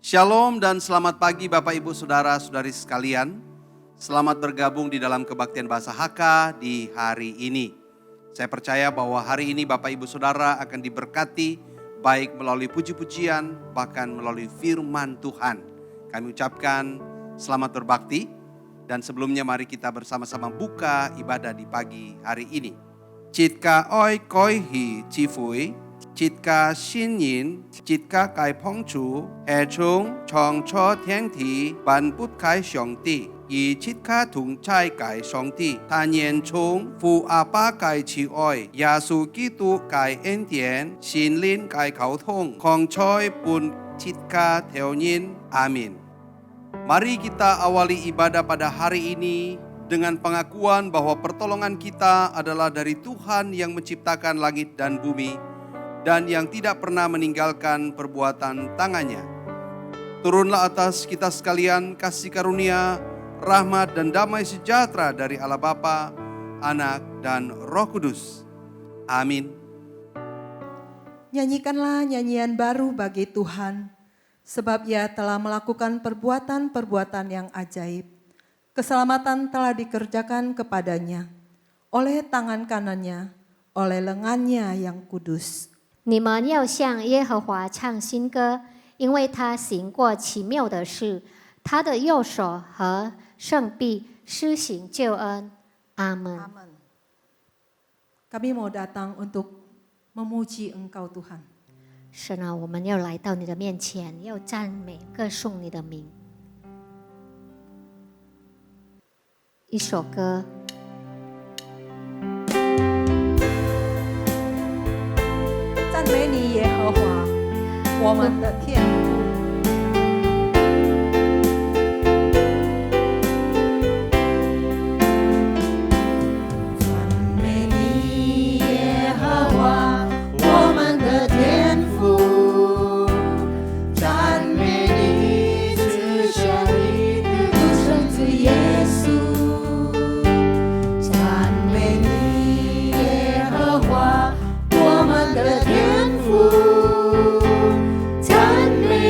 Shalom dan selamat pagi Bapak Ibu Saudara-saudari sekalian. Selamat bergabung di dalam kebaktian Bahasa Haka di hari ini. Saya percaya bahwa hari ini Bapak Ibu Saudara akan diberkati baik melalui puji-pujian bahkan melalui firman Tuhan. Kami ucapkan selamat berbakti dan sebelumnya mari kita bersama-sama buka ibadah di pagi hari ini. Chitka oi koi hi chifui, chitka xin yin, chitka kai pong chu, he chung chong cho tiang ti, ban put kai xiong ti, yi chitka tung chai kai xiong ti, tan yen chung fu a ba kai chi oi, ya su ki tu kai en tian, xin lin kai kau tong, kong choi pun chitka teo yin, amin. Mari kita awali ibadah pada hari ini dengan pengakuan bahwa pertolongan kita adalah dari Tuhan yang menciptakan langit dan bumi dan yang tidak pernah meninggalkan perbuatan tangannya. Turunlah atas kita sekalian kasih karunia, rahmat dan damai sejahtera dari Allah Bapa, Anak dan Roh Kudus. Amin. Nyanyikanlah nyanyian baru bagi Tuhan, sebab Ia telah melakukan perbuatan-perbuatan yang ajaib. Keselamatan telah dikerjakan kepadanya oleh tangan kanannya, oleh lengannya yang kudus. 你们要向耶和华唱新歌，因为他行过奇妙的事，他的右手和圣臂施行救恩。阿门。 Kami mau datang untuk memuji Engkau Tuhan. 神啊，我们要来到你的面前，要赞美歌颂你的名。一首歌。 赞美你耶和华，我们的天父。 赞美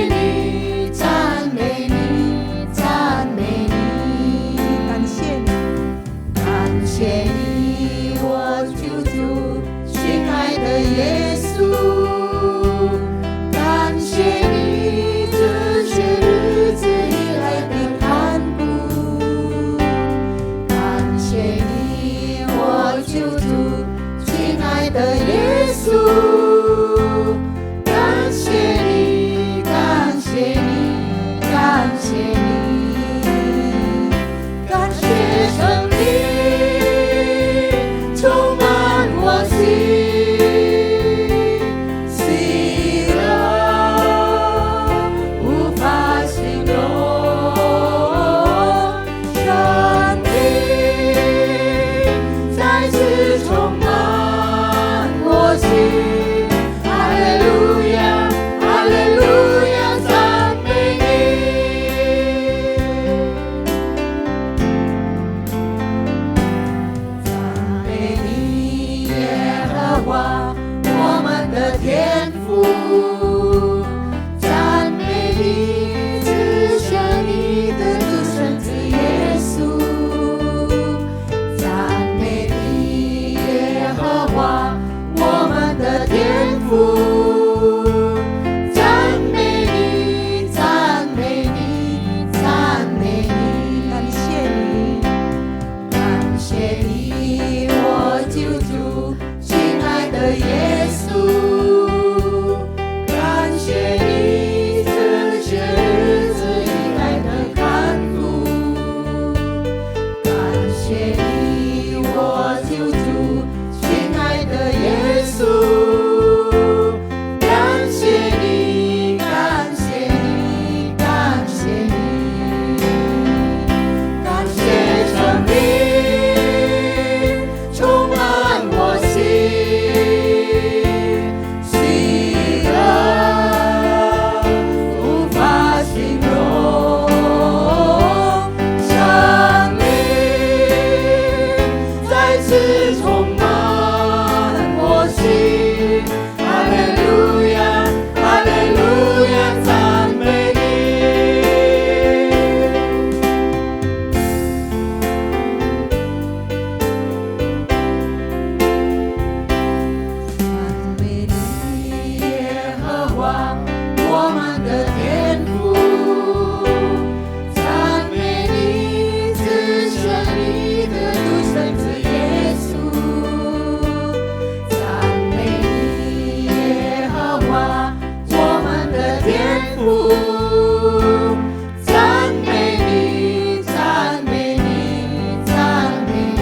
赞美你，赞美你，赞美你，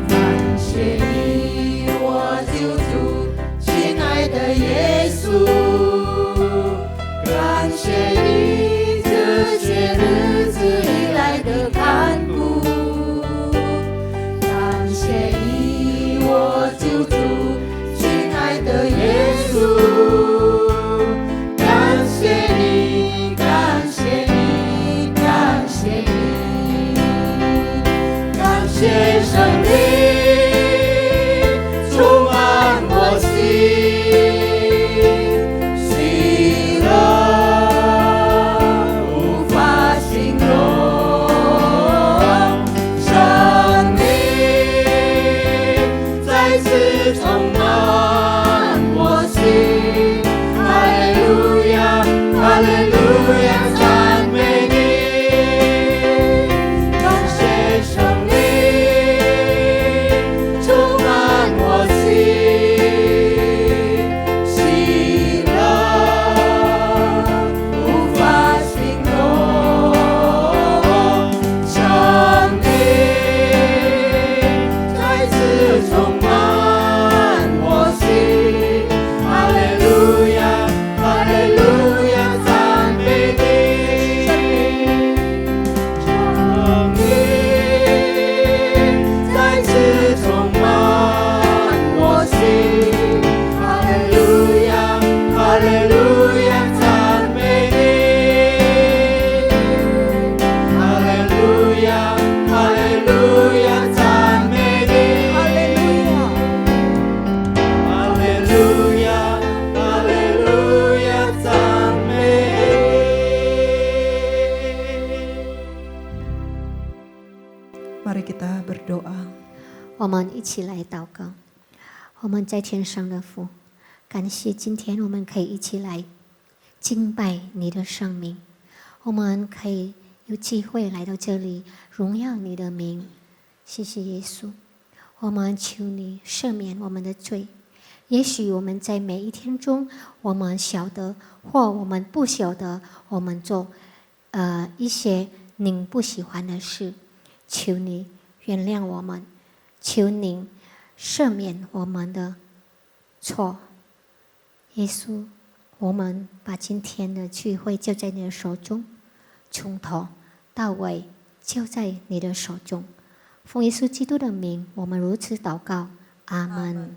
感谢你，我救主，亲爱的耶稣，感谢你这些日子以来的看顾，感谢你，我救主，亲爱的耶稣。感谢你，感谢你，感谢你，感谢圣灵充满我心，喜乐无法形容，生命再次充满我心。哈利路亚，哈利路亚，赞美你，感谢生命充满我心，喜乐无法形容，生命再次充满我心。哈利路亚，哈利路亚，赞美你，生命再次充满我心。哈利路亚，哈利路亚，赞美你，哈利路亚，哈利路亚，赞美你，哈利路亚。哈利路亚，哈利路亚，赞美你。 Mari kita berdoa. 我们一起来祷告。我们在天上的父，感谢今天我们可以一起来敬拜你的圣名，我们可以有机会来到这里荣耀你的名。谢谢耶稣，我们求你赦免我们的罪。也许我们在每一天中，我们晓得或我们不晓得，我们做一些您不喜欢的事，求你原谅我们，求您赦免我们的错。耶稣，我们把今天的聚会交在你的手中，从头到尾交在你的手中。奉耶稣基督的名，我们如此祷告，阿门。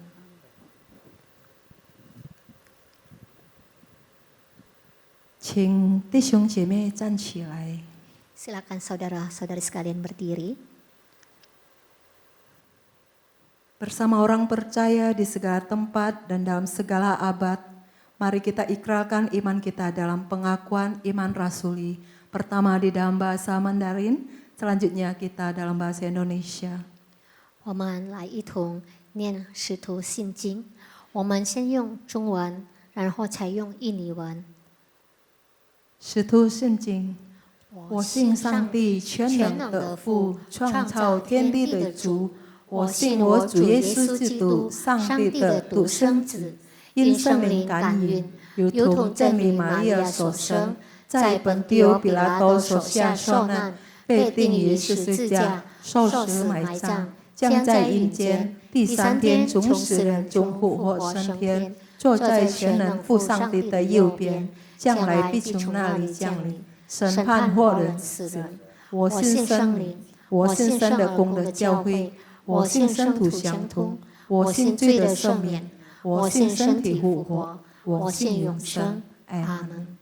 请弟兄姐妹站起来。 Silakan saudara-saudari sekalian berdiri. Bersama orang percaya di segala tempat dan dalam segala abad, mari kita ikrarkan iman kita dalam pengakuan iman rasuli. Pertama di dalam bahasa Mandarin, selanjutnya kita dalam bahasa Indonesia. 我们来一同念使徒信经。我们先用中文，然后才用印尼文。使徒信经，我信上帝全能的父，创造天地的主。我信我主耶稣基督，上帝的独生子，因圣灵感孕，如同真理玛利亚所生，在本地欧比拉多手下受难，被钉于十字架，受死埋葬，将在阴间，第三天从死人中复活升天，坐在全能父上帝的右边，将来必从那里降临，审判活人死人。我信圣灵，我信神的功的教会。 我信圣徒相通，我信罪的赦免，我信身体复活，我信永生。Amin.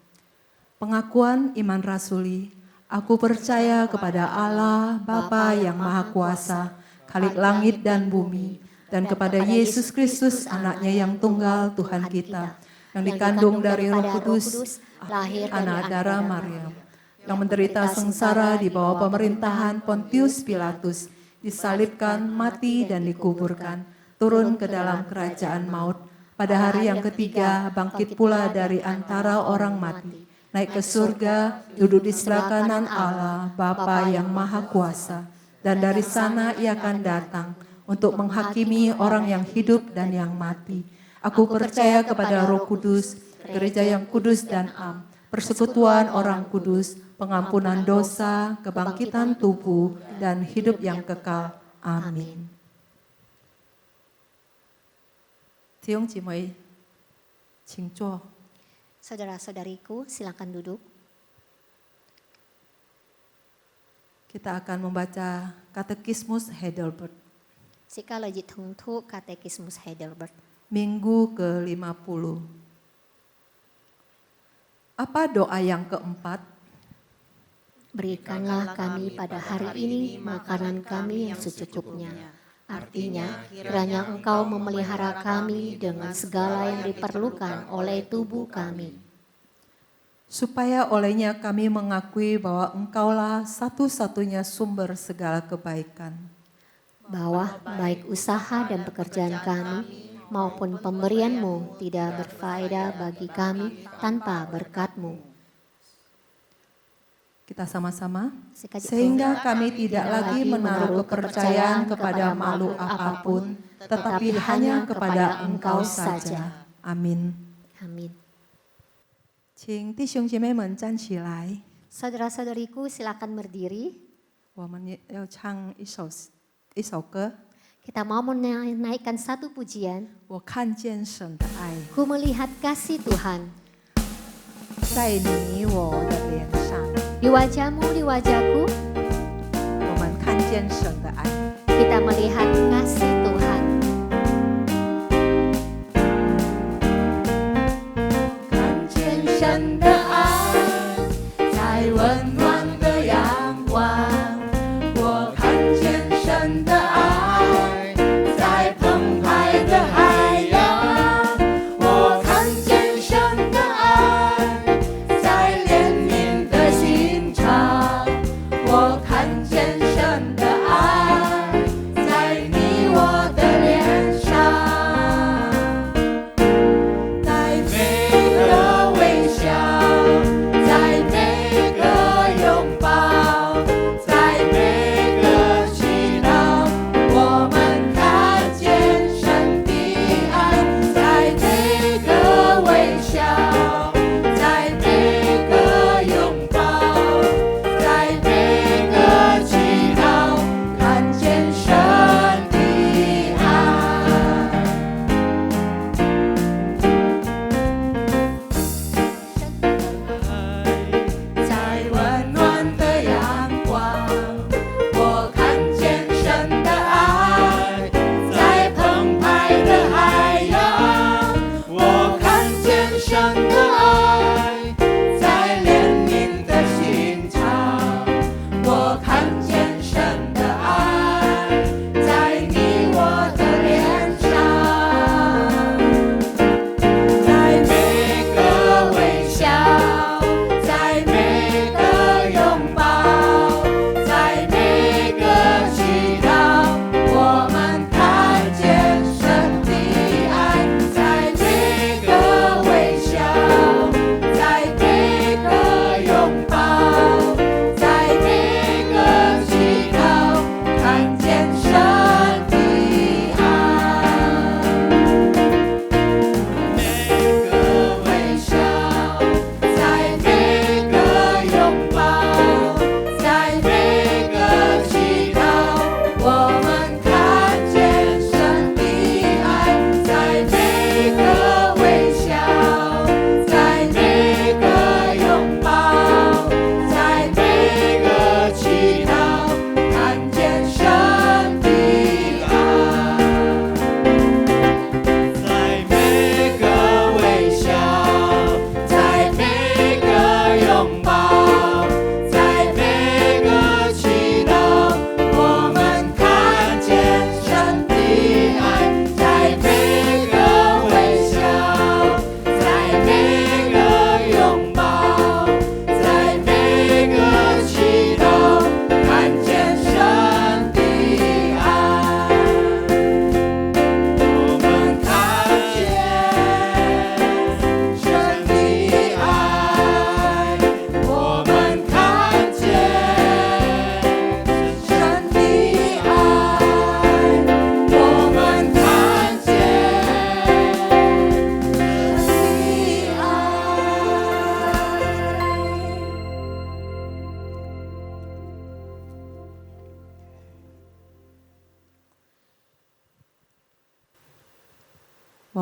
Pengakuan iman rasuli. Aku percaya kepada Allah Bapa yang Maha Kuasa, Khalik langit dan bumi, dan kepada Yesus Kristus anaknya yang tunggal Tuhan kita, yang dikandung dari Roh Kudus, lahir anak darah Maryam, yang menderita sengsara di bawah pemerintahan Pontius Pilatus, disalibkan, mati, dan dikuburkan, turun ke dalam kerajaan maut. Pada hari yang ketiga, bangkit pula dari antara orang mati, naik ke surga, duduk di sebelah kanan Allah, Bapa yang Maha Kuasa. Dan dari sana ia akan datang untuk menghakimi orang yang hidup dan yang mati. Aku percaya kepada Roh Kudus, gereja yang kudus dan am, persekutuan orang kudus, pengampunan dosa, kebangkitan tubuh, dan hidup yang kekal. Amin. 弟兄姐妹，请坐。 Saudara-saudariku, silakan duduk. Kita akan membaca Katekismus Heidelberg, Sikala jithungtu Katekismus Heidelberg. Minggu ke-50. Apa doa yang keempat? Berikanlah kami pada hari ini makanan kami yang secukupnya. Artinya, kiranya Engkau memelihara kami dengan segala yang diperlukan oleh tubuh kami. Supaya olehnya kami mengakui bahwa Engkaulah satu-satunya sumber segala kebaikan. Bahwa baik usaha dan pekerjaan kami maupun pemberian-Mu tidak berfaedah bagi kami tanpa berkat-Mu. Kita sama-sama. Sehingga Sehingga kami tidak lagi menaruh kepercayaan kepada makhluk apapun, tetapi hanya kepada Engkau saja. Amin. Amin. 请弟兄姐妹们站起来， Saudara-saudariku, silakan berdiri. 我们要唱一首歌。 Kita mau menaikkan satu pujian. 我看见神的爱 Ku melihat kasih Tuhan 在你我的脸上， di wajahmu, di wajahku. 我们看见神的爱。 Kita melihat kasih Tuhan. 看见神的爱，在温暖的阳光。我看见神的爱，在澎湃的海洋。我看见神的爱，在怜悯的心肠。我看见神的爱，在你我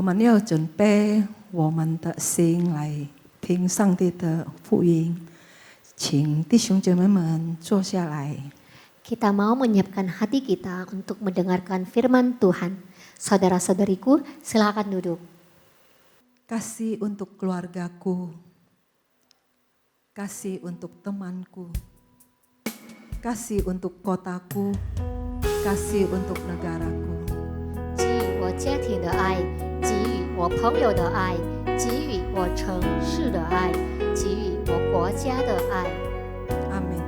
我们要准备我们的心来听上帝的福音，请弟兄姐妹们坐下来。 Kita mau menyiapkan hati kita untuk mendengarkan firman Tuhan. Saudara-saudariku, silakan duduk. Kasih untuk keluargaku, kasih untuk temanku, kasih untuk kotaku, kasih untuk negaraku. 给予我家庭的爱，给予我朋友的爱，给予我城市的爱，给予我国家的爱。 아멘.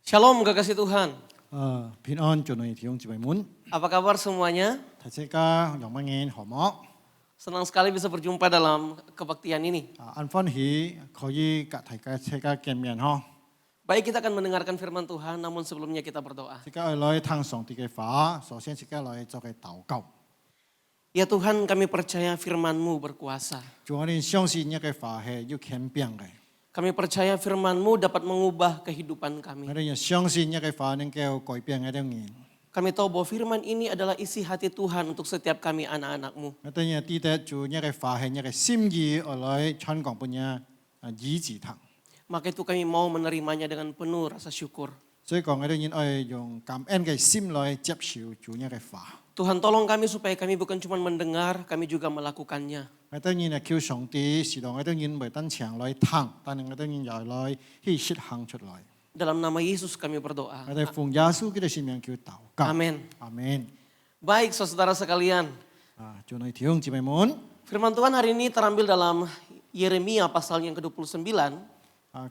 Shalom kekasih Tuhan. 平安祝你弟兄姊妹們， Apa kabar semuanya? 大家容乜嘢好冇？ Senang sekali bisa berjumpa dalam kebaktian ini. 很歡喜可以及大家見面呵。 Baik, kita akan mendengarkan firman Tuhan, namun sebelumnya kita berdoa. 大家來聽上帝嘅話，首先大家來做個禱告。 Ya Tuhan, kami percaya firman-Mu berkuasa. 仲我哋相信呢個話係要權柄嘅， Kami percaya firman-Mu dapat mengubah kehidupan 我 kami. 哋要相信呢個話能夠改變一啲人。 Kami tahu bahwa firman ini adalah isi hati Tuhan untuk setiap kami anak-anak-Mu. 我哋要記得做呢個話係呢個心意，而來傳講本嘅醫治堂。 Maka itu kami mau menerimanya dengan penuh rasa syukur. 所以講我哋要用感恩嘅心來接受做呢個話。 Tuhan tolong kami supaya kami bukan cuma mendengar, kami juga melakukannya. 我哋要求上帝，是讓我哋唔係單長來聽，但係我哋要來去實行出來。 Dalam nama Yesus kami berdoa. 我哋奉耶穌基督聖名叫禱告。 Amin. 阿門。 Baik, saudara sekalian. 祝你弟兄姊妹們， Firman Tuhan hari ini terambil dalam Yeremia pasal yang ke-29.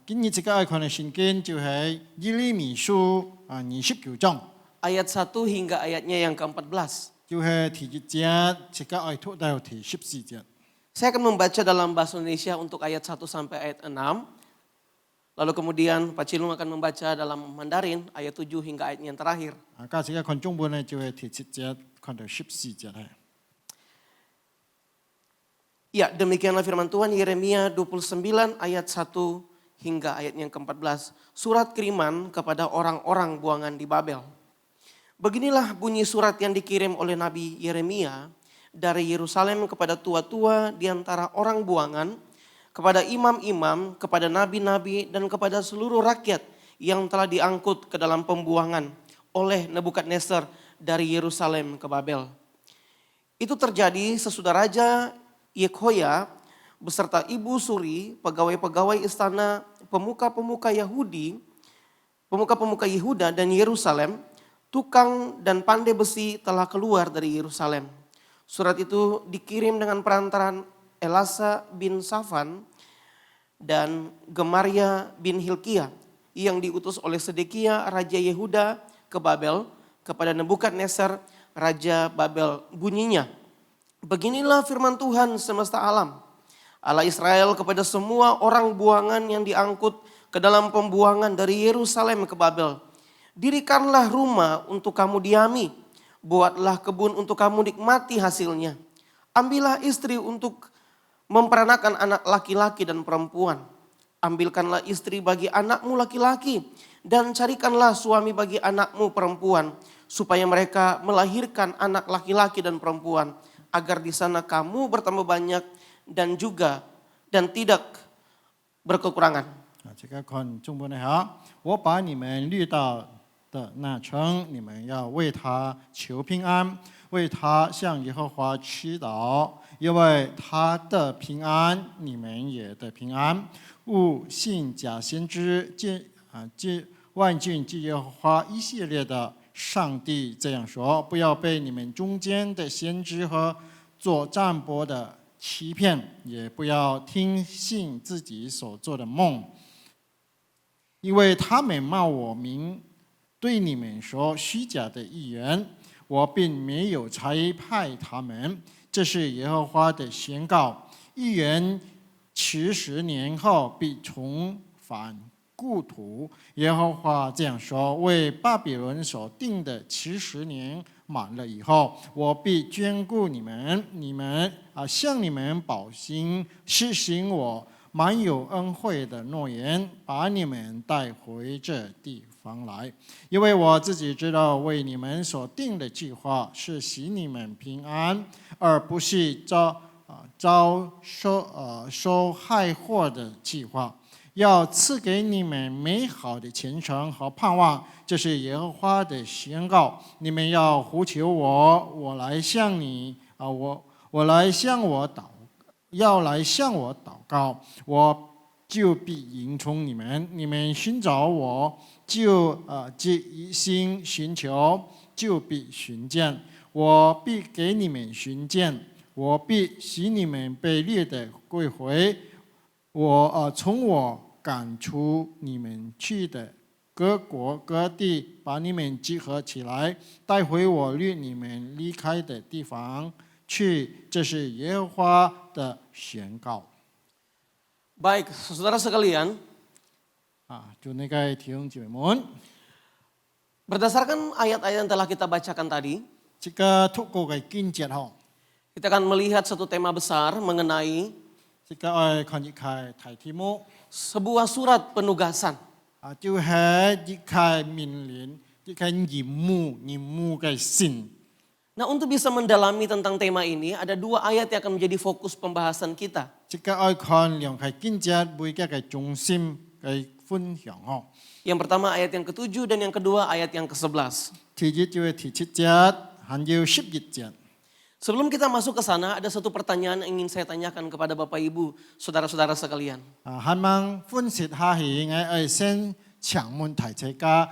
今日自己愛看嘅聖經就係耶利米書29章， Ayat 1 hingga ayatnya yang ke-14. 就係第一節，自己愛讀到第14節。 Saya akan membaca dalam bahasa Indonesia untuk ayat 1 sampai ayat 6. Lalu kemudian Pak Cilung akan membaca dalam Mandarin ayat 7 hingga ayat yang terakhir. 家自己看中文呢，就係第7節看到14節係。 Ya, demikianlah firman Tuhan Yeremia 29 ayat 1 hingga ayat yang ke-14. Surat kiriman kepada orang-orang buangan di Babel. Beginilah bunyi surat yang dikirim oleh Nabi Yeremia dari Yerusalem kepada tua-tua di antara orang buangan, kepada imam-imam, kepada nabi-nabi, dan kepada seluruh rakyat yang telah diangkut ke dalam pembuangan oleh Nebukadnezar dari Yerusalem ke Babel. Itu terjadi sesudah Raja Yekhoya beserta ibu suri, pegawai-pegawai istana, pemuka-pemuka Yehuda dan Yerusalem, tukang dan pandai besi telah keluar dari Yerusalem. Surat itu dikirim dengan perantaran Elasa bin Safan dan Gemaria bin Hilkiah yang diutus oleh Sedekia Raja Yehuda ke Babel kepada Nebukadnezar Raja Babel. Bunyinya, beginilah firman Tuhan semesta alam, Allah Israel kepada semua orang buangan yang diangkut ke dalam pembuangan dari Yerusalem ke Babel. Dirikanlah rumah untuk kamu diami, buatlah kebun untuk kamu nikmati hasilnya. Ambillah istri untuk memperanakan anak laki-laki dan perempuan. Ambilkanlah istri bagi anakmu laki-laki dan carikanlah suami bagi anakmu perempuan, supaya mereka melahirkan anak laki-laki dan perempuan, agar di sana kamu bertambah banyak dan tidak berkekurangan. 这个看中文的哈，我把你们律到的那城，你们要为他求平安，为他向耶和华祈祷，因为他的平安，你们也得平安。勿信假先知，万军之耶和华以色列的上帝这样说：不要被你们中间的先知和做占卜的欺骗，也不要听信自己所做的梦。 因为他们冒我名对你们说虚假的预言，我并没有差派他们。这是耶和华的宣告：预言70年后必重返故土。耶和华这样说：为巴比伦所定的70年满了以后，我必眷顾你们，向你们保行实行我 满有恩惠的诺言，把你们带回这地方来，因为我自己知道为你们所定的计划是使你们平安，而不是受害祸的计划，要赐给你们美好的前程和盼望。这是耶和华的宣告。你们要呼求我，我来向你要来向我祷告，我就必迎从你们。你们寻找我，就一心寻求，就必寻见。我必给你们寻见，我必使你们被掠的归回。从我赶出你们去的各国各地，把你们集合起来，带回我令你们离开的地方去。这是耶和华的宣告。 Baik, saudara sekalian, 就那个弟兄姐妹们， berdasarkan ayat-ayat yang telah kita bacakan tadi, 这个透过嘅经节吼， kita akan melihat satu tema besar mengenai 这个爱看一开题题目 sebuah surat penugasan. 就係一開命令，一開任務嘅信。 Nah, untuk bisa mendalami tentang tema ini, ada 2 ayat yang akan menjadi fokus pembahasan kita. 這個愛看兩個經節每個嘅中心嘅分享吼。 Yang pertama ayat yang ke-7 dan yang kedua ayat yang ke-11. 第一就係第七節，還有11節。 Sebelum kita masuk ke sana, ada satu pertanyaan yang ingin saya tanyakan kepada Bapak Ibu, saudara-saudara sekalian. 希望分析下係我愛先請問題這個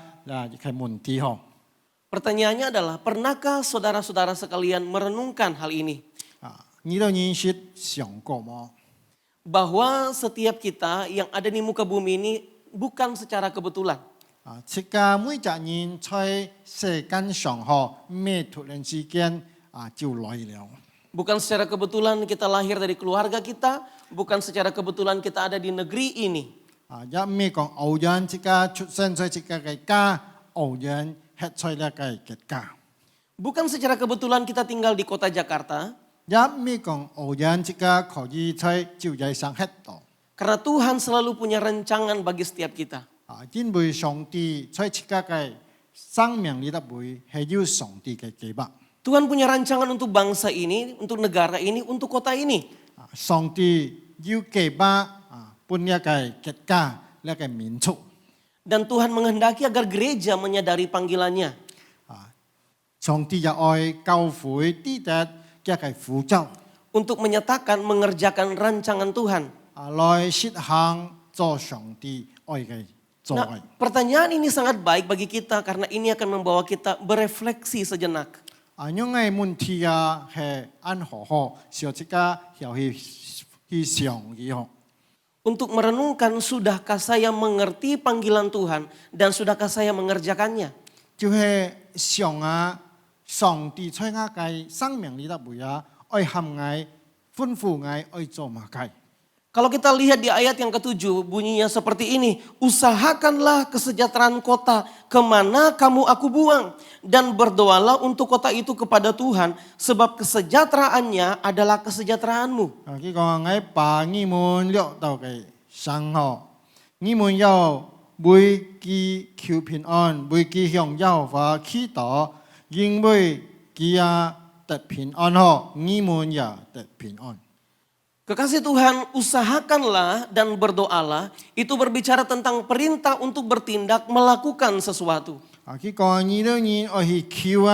一個問題吼。 Pertanyaannya adalah, pernahkah saudara-saudara sekalian merenungkan hal ini? 你都認識想過嗎？ Bahwa setiap kita yang ada di muka bumi ini bukan secara kebetulan. 這個每一人在世間上吼，咩突然之間就來了。 Bukan secara kebetulan kita lahir dari keluarga kita, bukan secara kebetulan kita ada di negeri ini. 一咩講偶然這個出生在這個嘅家，偶然吃在呢個嘅家。 Bukan secara kebetulan kita tinggal di kota Jakarta, 一咩講偶然這個可以在就業上吃到。 karena Tuhan selalu punya rancangan bagi setiap kita. 因為上帝在這個嘅生命裏頭會係有上帝嘅計劃。 Tuhan punya rancangan untuk bangsa ini, untuk negara ini, untuk kota ini. 上帝有計劃本呢個國家呢個民族。 Dan Tuhan menghendaki agar gereja menyadari panggilannya. 上帝也愛教會啲嘅嘅呼召， Untuk menyatakan, mengerjakan rancangan Tuhan. 來實行做上帝愛嘅作 Nah, 為。 pertanyaan ini sangat baik bagi kita karena ini akan membawa kita berefleksi sejenak. 因為問題係按何何，小這個又去想嘅嗬。 Untuk merenungkan, sudahkah saya mengerti panggilan Tuhan dan sudahkah saya mengerjakannya? 就係想上帝在我嘅生命裏頭會愛含愛吩咐愛愛做乜嘅。 Kalau kita lihat di ayat yang ke-7 bunyinya seperti ini. Usahakanlah kesejahteraan kota kemana kamu aku buang. Dan berdoalah untuk kota itu kepada Tuhan. Sebab kesejahteraannya adalah kesejahteraanmu. 佢講我把你們掠到嘅生活，你們要每記求平安，每記向耶和華祈禱，因為佢得平安嗬，你們也得平安。 Kekasih Tuhan, usahakanlah dan berdoalah. Itu berbicara tentang perintah untuk bertindak, melakukan sesuatu. 佢講你哋人愛去求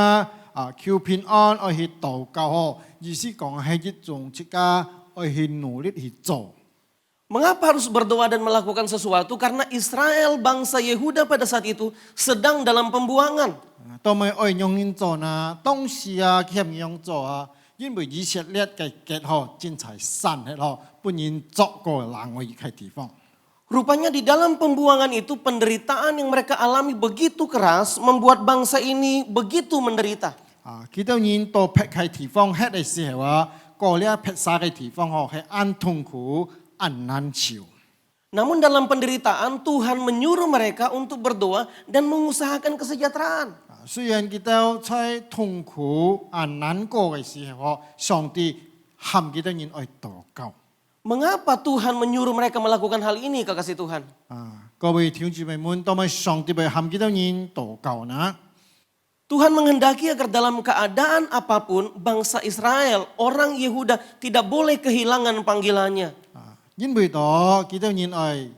求平安，愛去禱告嗬，意思講係一種即個愛去努力去做。 Mengapa harus berdoa dan melakukan sesuatu? Karena Israel, bangsa Yehuda pada saat itu sedang dalam pembuangan. 都咪愛用人做呢，當時欠用做因為以色列嘅結嗬，真係散嘅嗬，本人作過難為嘅地方。 Rupanya di dalam pembuangan itu penderitaan yang mereka alami begitu keras membuat bangsa ini begitu menderita. 幾多人到劈嘅地方，吃嘅時候過了劈殺嘅地方嗬，係按痛苦、按難受。 Namun dalam penderitaan Tuhan menyuruh mereka untuk berdoa dan mengusahakan kesejahteraan. 雖然佢哋在痛苦、難過嘅時候，上帝喊幾多人愛禱告。 Mengapa Tuhan menyuruh mereka melakukan hal ini, kekasih Tuhan? 各位弟兄姊妹們，都咪上帝會喊幾多人禱告呢？ Tuhan menghendaki agar dalam keadaan apapun bangsa Israel, orang Yehuda tidak boleh kehilangan panggilannya. 因為到幾多人愛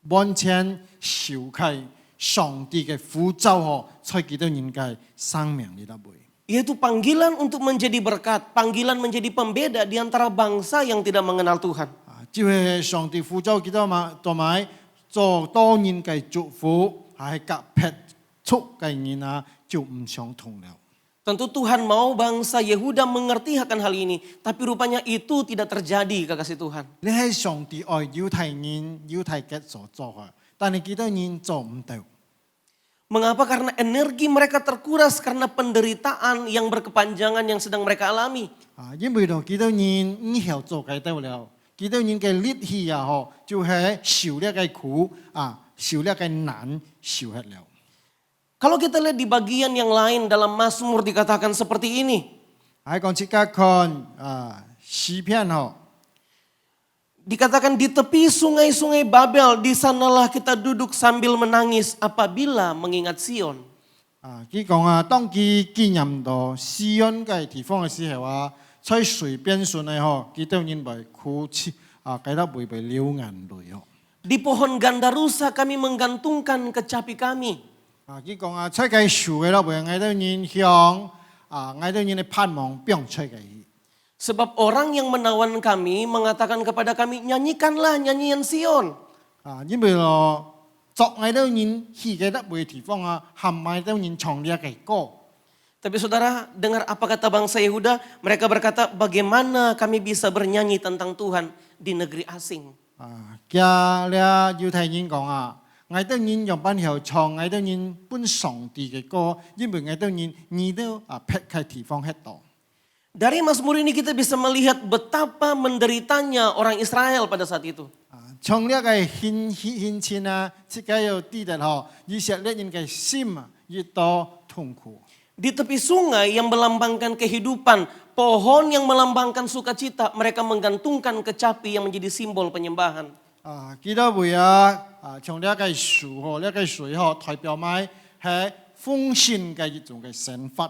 完全受開上帝嘅呼召嗬，在幾多人嘅生命裏頭會。 Yaitu panggilan untuk menjadi berkat, panggilan menjadi pembeda di antara bangsa yang tidak mengenal Tuhan. 就係上帝呼召幾多嘛，同埋做多人嘅祝福，係夾撇出嘅人就唔相同了。 Tentu Tuhan mau bangsa Yehuda mengerti akan hal ini, tapi rupanya itu tidak terjadi, kekasih Tuhan. 你係上帝愛猶太人、猶太嘅所做嘅，但係幾多人做唔到。Mengapa? Karena energi mereka terkuras karena penderitaan yang berkepanjangan yang sedang mereka alami. 因為咯，基督人唔曉做該到了，基督人嘅力氣啊，就係受了嘅苦受了嘅難，受hết了。 Kalau kita lihat di bagian yang lain dalam Mazmur dikatakan seperti ini. 喺講即刻看詩篇 Dikatakan di tepi sungai-sungai Babel, di sanalah kita duduk sambil menangis apabila mengingat Sion. 佢講當佢紀念到西安嘅地方嘅時候在水邊上咧基督人會哭泣佢都會流眼淚 Di pohon gandarusa kami menggantungkan kecapi kami. 佢講在嘅樹嘅會嗌到人向嗌到人嘅盼望變出嘅。 Sebab orang yang menawan kami mengatakan kepada kami, nyanyikanlah nyanyian Sion. 因為咯作嗌到人去嘅得會地方含嗌到人唱呢嘅歌。 Tapi saudara, dengar apa kata bangsa Yehuda? Mereka berkata, bagaimana kami bisa bernyanyi tentang Tuhan di negeri asing? 家咧猶太人講嗌到人用班後唱嗌到人本上帝嘅歌，因為嗌到人都撇開地方喺度。 Dari Mazmur ini kita bisa melihat betapa menderitanya orang Israel pada saat itu. 從呢個獻錢即係有啲嘅以色列人嘅心越多痛苦。 Di tepi sungai yang melambangkan kehidupan, pohon yang melambangkan sukacita, mereka menggantungkan kecapi yang menjadi simbol penyembahan. 記得會從呢個樹呢個水代表埋係豐盛嘅一種嘅神法。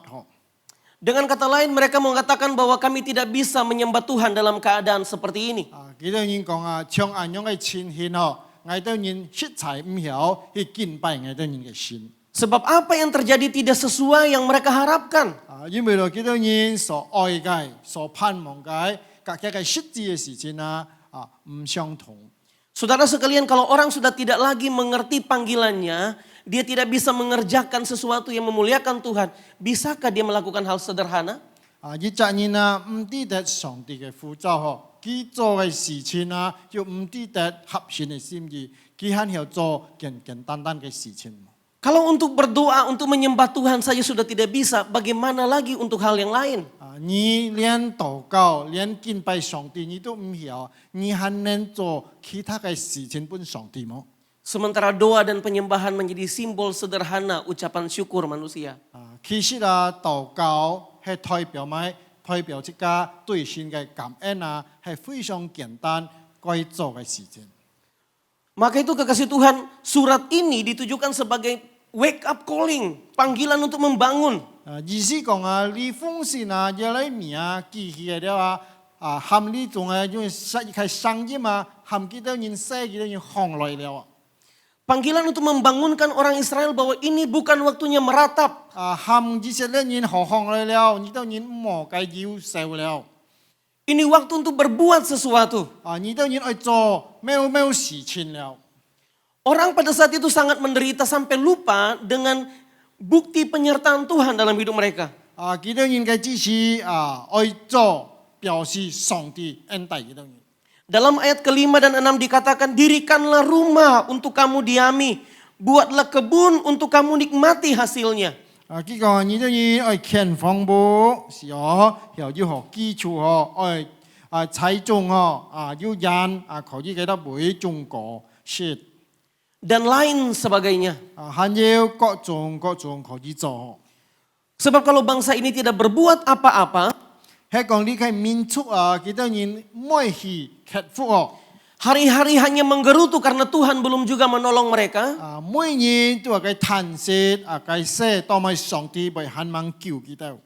Dengan kata lain mereka mengatakan bahwa kami tidak bisa menyembah Tuhan dalam keadaan seperti ini. 幾多人講將安樣嘅錢獻嗌到人實在唔曉去敬拜嗌到人嘅心。 Sebab apa yang terjadi tidak sesuai yang mereka harapkan. 因為幾多人所愛嘅、所盼望嘅，各家嘅實際嘅事情唔相同。 Saudara sekalian, kalau orang sudah tidak lagi mengerti panggilannya, dia tidak bisa mengerjakan sesuatu yang memuliakan Tuhan. Bisakah dia melakukan hal sederhana? 一隻人唔知得上帝嘅呼召佢做嘅事情又唔知得合神嘅心意，佢肯要做簡單單嘅事情。 Kalau untuk berdoa, untuk menyembah Tuhan saja sudah tidak bisa, bagaimana lagi untuk hal yang lain? 你連禱告、連敬拜上帝你都唔曉，你還能做其他嘅事情幫上帝麼？ Sementara doa dan penyembahan menjadi simbol sederhana ucapan syukur manusia. 其實禱告係代表這個對神嘅感恩係非常簡單該做嘅事情。 Maka itu kekasih Tuhan, surat ini ditujukan sebagai wake up calling, panggilan untuk membangun. 意思講你奉獻耶利米記起嚟了含你仲因為開聲音含幾多人寫幾多人行來了。 Panggilan untuk membangunkan orang Israel bahwa ini bukan waktunya meratap. 含以色列人行來了，你都人冇計要受了。 Ini waktu untuk berbuat sesuatu. 你都人愛做咩事情了。 Orang pada saat itu sangat menderita sampai lupa dengan bukti penyertaan Tuhan dalam hidup mereka. 幾多人嘅支持愛做表示上帝恩待幾多人。 Dalam ayat ke-5 dan 6 dikatakan, dirikanlah rumah untuk kamu diami, buatlah kebun untuk kamu nikmati hasilnya. 佢講你都人愛建房屋，是要學基礎愛採種要人可以給他會種果實。 Dan lain sebagainya. 還有各種可以做。 Sebab kalau bangsa ini tidak berbuat apa-apa, 係講你嘅民族幾多人每去克服hari-hari hanya menggerutu karena Tuhan belum juga menolong mereka. 每年都係嘆息該寫當咪上帝為盼望救佢哋。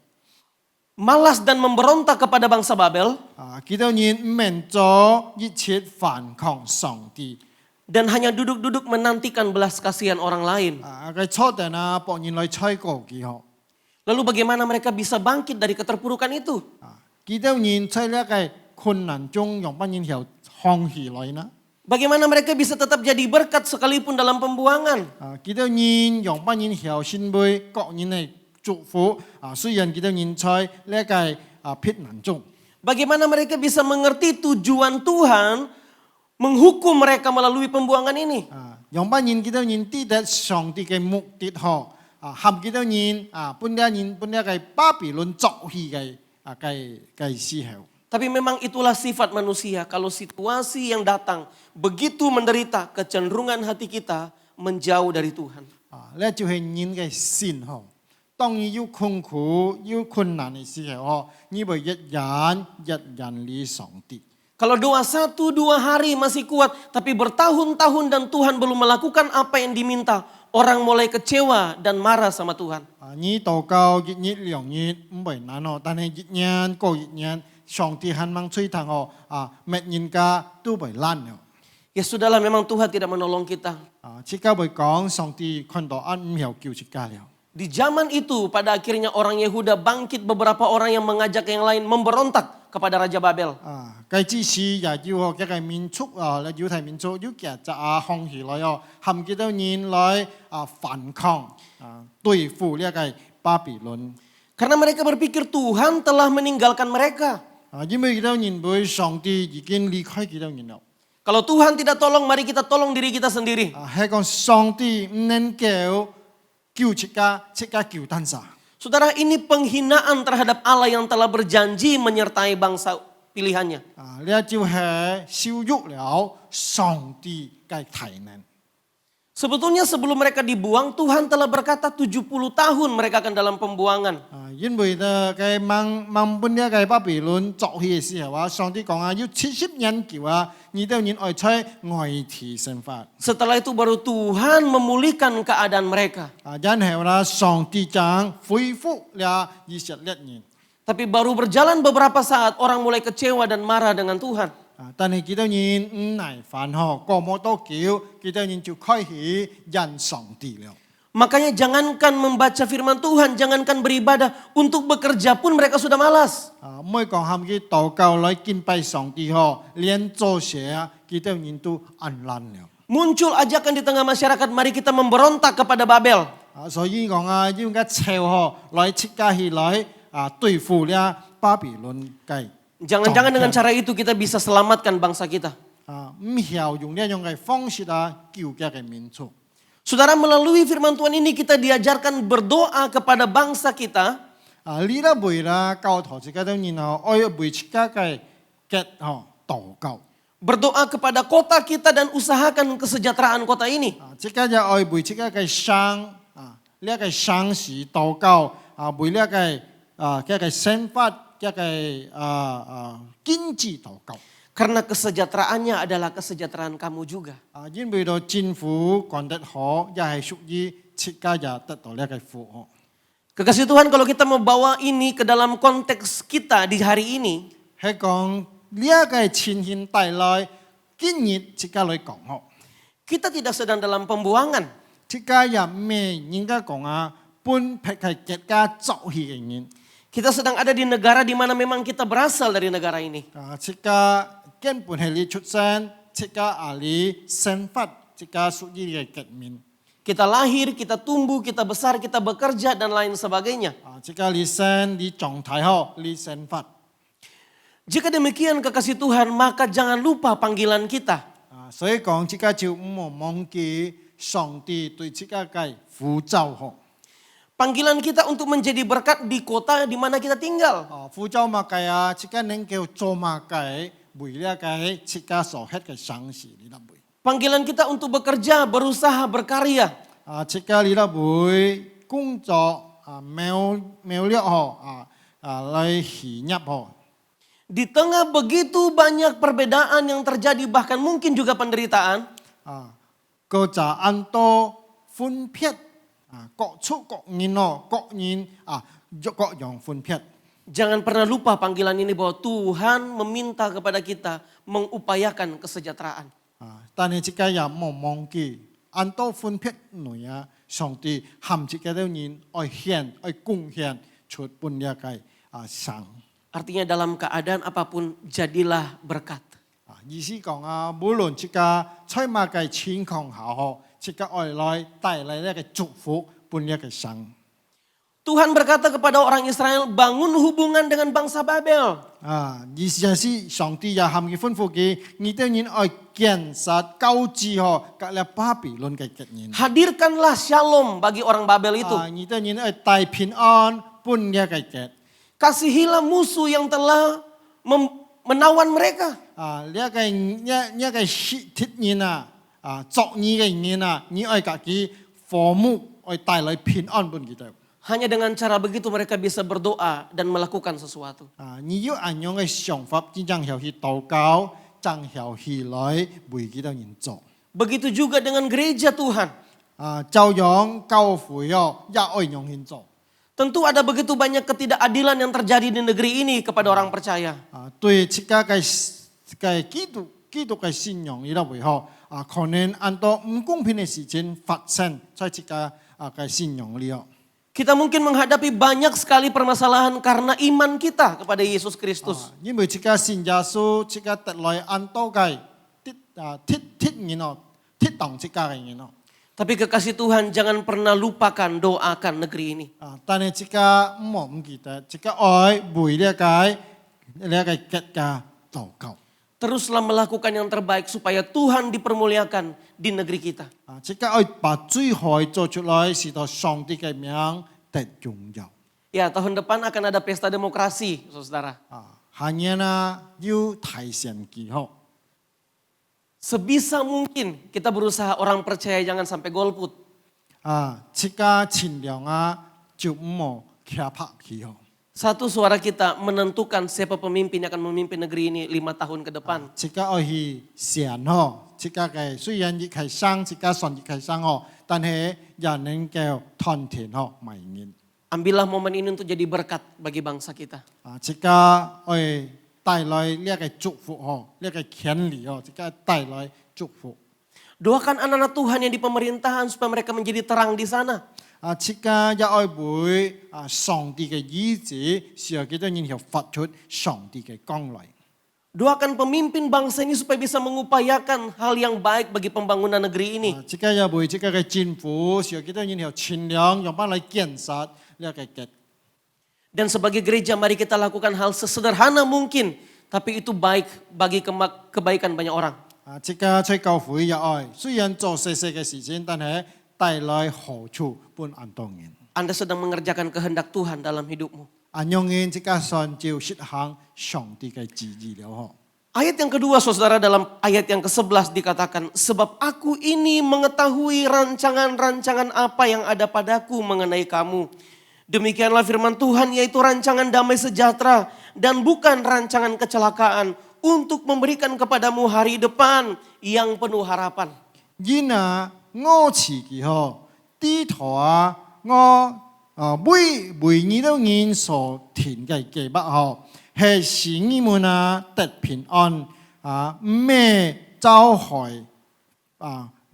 Malas dan memberontak kepada bangsa Babel. 幾多人唔免做一切反抗上帝。 Dan hanya duduk-duduk menantikan belas kasihan orang lain. 佢錯定幫人來採過佢。 Lalu bagaimana mereka bisa bangkit dari keterpurukan itu? 幾多人在呢個困難中用班人條放棄來呢？ Bagaimana mereka bisa tetap jadi berkat sekalipun dalam pembuangan? 幾多人用班人條先為各人嚟祝福雖然幾多人在呢個撇難中。 Bagaimana mereka bisa mengerti tujuan Tuhan menghukum mereka melalui pembuangan ini? 讓班人幾多人知道上帝嘅目的吼，含幾多人本啲嘅巴比倫作戲嘅時候。 Tapi memang itulah sifat manusia. Kalau situasi yang datang begitu menderita, kecenderungan hati kita menjauh dari Tuhan. 呢就係人嘅心吼。當你有困苦、有困難嘅時候吼，你會一人理上帝。 Kalau doa 1-2 hari masih kuat, tapi bertahun-tahun dan Tuhan belum melakukan apa yang diminta, orang mulai kecewa dan marah sama Tuhan. 你禱告1日2日唔會難哦，但係1年過1年，上帝還mang吹糖哦，乜人家都會爛哦。 Ya sudahlah, memang Tuhan tidak menolong kita. 即刻會講上帝看到唔曉救即家了。 Di zaman itu pada akhirnya orang Yehuda bangkit, beberapa orang yang mengajak yang lain memberontak kepada Raja Babel. 計之時也要哦，一個民族咧猶太民族要夾雜放起來哦，含幾多人來反抗對付呢個巴比倫。 Karena mereka berpikir Tuhan telah meninggalkan mereka. 因為幾多人會上帝已經離開幾多人了。 Kalau Tuhan tidak tolong, mari kita tolong diri kita sendiri. 係講上帝唔能夠救即家救單啥。 Saudara, ini penghinaan terhadap Allah yang telah berjanji menyertai bangsa pilihannya. 呢就係羞辱了上帝嘅大能。 Sebetulnya sebelum mereka dibuang, Tuhan telah berkata 70 tahun mereka akan dalam pembuangan. 因為咧嘅掹本呢個巴比倫作戲嘅時候上帝講要70年叫你都人愛出外地生活。 Setelah itu baru Tuhan memulihkan keadaan mereka. 然後啦，上帝將恢復了以色列人。 Tapi baru berjalan beberapa saat orang mulai kecewa dan marah dengan Tuhan. 但係幾多人唔耐煩嗬，過冇多久，幾多人就開始認上帝了。 Makanya jangankan membaca firman Tuhan, jangankan beribadah, untuk bekerja pun mereka sudah malas. 唔可以講含佢禱告來敬拜上帝嗬，連做嘢幾多人都暗爛了。 Muncul ajakan di tengah masyarakat, mari kita memberontak kepada Babel. 所以講應該朝嗬來設計起來對付了巴比倫嘅。 Jangan-jangan dengan cara itu kita bisa selamatkan bangsa kita. 唔曉用呢種嘅方式救家嘅民族。 Saudara, melalui firman Tuhan ini kita diajarkan berdoa kepada bangsa kita. 你啦為啦教徒自己都然後愛為自家嘅結禱告。 Berdoa kepada kota kita dan usahakan kesejahteraan kota ini. 自家就愛為自家嘅生呢個生事禱告為呢個生活。 經濟禱告， Karena kesejahteraannya adalah kesejahteraan kamu juga. 因為到政府管得好，也係屬於自家也得到呢個福。 Kekasih Tuhan, kalau kita membawa ini ke dalam konteks kita di hari ini, 係講呢個情形帶來今日自家來講學， kita tidak sedang dalam pembuangan. 自家也未應該講本撇係結家作戲嘅人。 Kita sedang ada di negara di mana memang kita berasal dari negara ini. 自家根本係你出生，自家你生活，自家屬於嘅革命。 Kita lahir, kita tumbuh, kita besar, kita bekerja dan lain sebagainya. 自家你生，你狀態好，你生活。 Jika demikian kekasih Tuhan, maka jangan lupa panggilan kita. 所以講自家就唔好忘記上帝對自家嘅呼召學。 Panggilan kita untuk menjadi berkat di kota di mana kita tinggal. 呼召嘛計自家能夠做嘛計，為了計自家所吃嘅生事，你諗會。 Panggilan kita untuk bekerja, berusaha, berkarya. 自家你諗會工作苗料來起業學。 Di tengah begitu banyak perbedaan yang terjadi, bahkan mungkin juga penderitaan. 個就按多分別。 各處各人各樣分別。 Jangan pernah lupa panggilan ini bahwa Tuhan meminta kepada kita mengupayakan kesejahteraan. 但係自己也冇忘記，按多分別內上帝含自己的人愛獻愛貢獻出本呢個生。 Artinya dalam keadaan apapun jadilah berkat. 意思講無論自家在乜嘅情況下，自己愛來帶來呢個祝福本呢個生。Tuhan berkata kepada orang Israel, bangun hubungan dengan bangsa Babel. 意思是上帝也含佢吩咐佢，你哋人愛建設高治隔了巴比倫嘅結人。 Hadirkanlah shalom bagi orang Babel itu. 你哋人愛帶平安搬呢個結。 Kasihilah musuh yang telah menawan mereka. 呢個鐵人作孽嘅人你愛自己父母愛帶來平安俾佢哋。 Hanya dengan cara begitu mereka bisa berdoa dan melakukan sesuatu. 你要按樣嘅想法，真正要去禱告，真要去來為佢哋人做。 Begitu juga dengan gereja Tuhan. 照樣教會也愛用去做。 Tentu ada begitu banyak ketidakadilan yang terjadi di negeri ini kepada orang percaya. 對自家嘅基督嘅信仰呢個為好，可能很多唔公平嘅事情發生在自家嘅信仰裏。 Kita mungkin menghadapi banyak sekali permasalahan karena iman kita kepada Yesus Kristus. 因為自家信耶穌，自家得來很多嘅鐵當自家嘅人。 Tapi kekasih Tuhan jangan pernah lupakan doakan negeri ini. 但係自家唔好唔記得，自家愛為呢個結家禱告。 Teruslah melakukan yang terbaik supaya Tuhan dipermuliakan di negeri kita. 自家愛把最好做出來，使到上帝嘅名得榮耀。 Ya, tahun depan akan ada pesta demokrasi, saudara. 下年要提前記號。 Sebisa mungkin kita berusaha orang percaya jangan sampai golput. 自家盡量就唔好騎拍記號。 Satu suara kita menentukan siapa pemimpin yang akan memimpin negeri ini 5 tahun ke depan. 自家愛去想自家嘅雖然亦係生，自家信亦係生但係也能夠團團埋面。 Ambillah momen ini untuk jadi berkat bagi bangsa kita. 自家愛帶來呢個祝福呢個權利自家帶來祝福。 Doakan anak-anak Tuhan yang di pemerintahan supaya mereka menjadi terang di sana. 自家也愛會上帝嘅意志，使到幾多人要發出上帝嘅光來。 Doakan pemimpin bangsa ini supaya bisa mengupayakan hal yang baik bagi pembangunan negeri ini. 自家也會自家嘅政府，使到幾多人要盡量用翻嚟建設呢個嘅。 Dan sebagai gereja mari kita lakukan hal sesederhana mungkin. Tapi itu baik bagi kebaikan banyak orang. 自家在教會也愛，雖然做細細嘅事情，但係帶來好處俾很多人。 Anda sedang mengerjakan kehendak Tuhan dalam hidupmu. 按用人自家按照實行上帝嘅旨意了。 Ayat yang kedua saudara dalam ayat yang ke-11 dikatakan. Sebab aku ini mengetahui rancangan-rancangan apa yang ada padaku mengenai kamu. Demikianlah firman Tuhan yaitu rancangan damai sejahtera dan bukan rancangan kecelakaan. Untuk memberikan kepadamu hari depan yang penuh harapan. 我自己低頭為你的人所填嘅計劃係使你們得平安咩遭害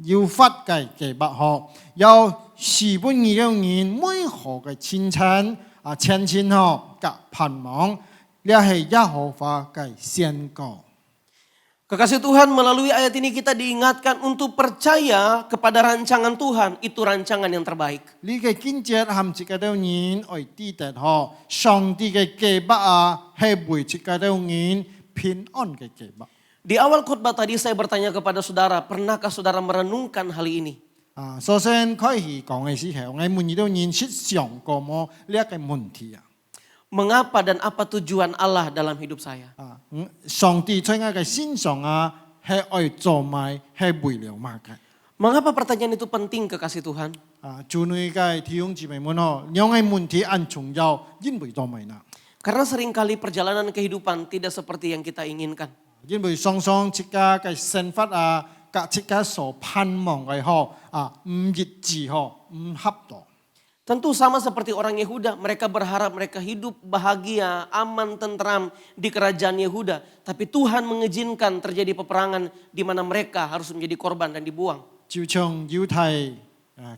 要發嘅計劃有使本你的人每何嘅清晨前進及盼望。 Dia係耶和華嘅宣告。 Kekasih Tuhan melalui ayat ini kita diingatkan untuk percaya kepada rancangan Tuhan. Itu rancangan yang terbaik. 呢個經節含自己的人愛記得上帝嘅計劃係為自己的人平安嘅計劃。 Di awal khotbah tadi saya bertanya kepada saudara, pernahkah saudara merenungkan hal ini? 首先開始講嘅時候，我們呢度人設想過麼呢一個問題 Mengapa dan apa tujuan Allah dalam hidup saya? 上帝在我嘅身上係愛做埋係為了乜嘅？ Mengapa pertanyaan itu penting kekasih Tuhan? 主內嘅弟兄姊妹們兩個問題很重要，因為做埋啦。 Karena seringkali perjalanan kehidupan tidak seperti yang kita inginkan. 因為雙雙自家嘅生活自家所盼望嘅唔一致唔合當。 Tentu sama seperti orang Yehuda, mereka berharap mereka hidup bahagia, aman, tentram di kerajaan Yehuda. Tapi Tuhan mengizinkan terjadi peperangan di mana mereka harus menjadi korban dan dibuang. 就像猶太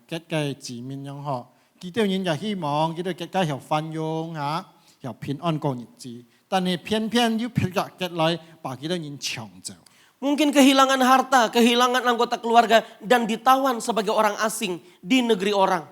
結嘅子民樣幾多人就希望幾多結家有繁榮有平安過日子，但係偏偏要撇結來把幾多人搶走。 Mungkin kehilangan harta, kehilangan anggota keluarga dan ditawan sebagai orang asing di negeri orang.